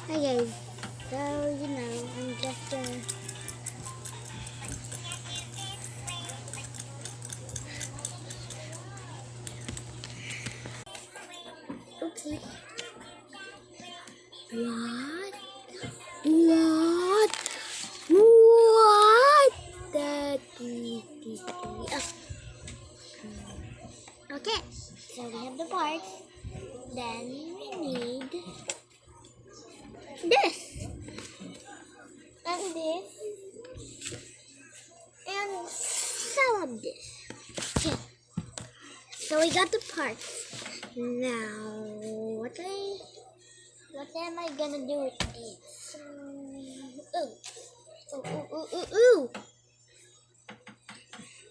Hi guys, so I'm just okay. What? Okay, so we have the parts. Then we need this and this and some of this. Okay, so we got the parts. Now, what am I gonna do with this? Ooh.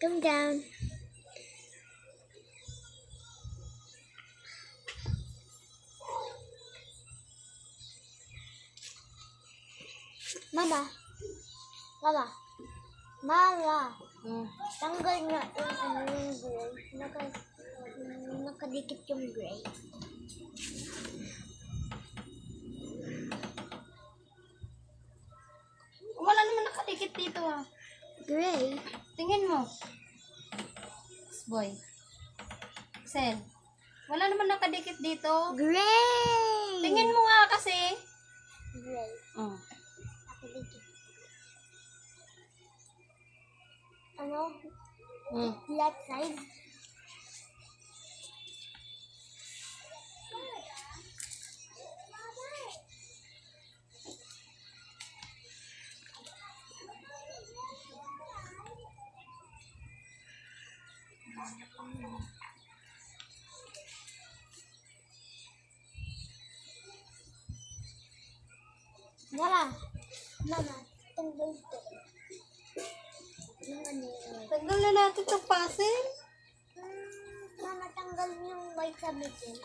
Come down. Mama. Tanggal nga yung gray. Nakadikit yung gray. Wala naman nakadikit dito ah. Gray? Tingin mo. Boy. Sen. Wala naman nakadikit dito. Gray! Tingin mo nga kasi. Gray. Oh. Nakadikit. Ano? Hmm. Left side? Mama, tanggal to. Yung ano yun? Tanggal na natin itong puzzle. Mama, tanggal yung white sa middle.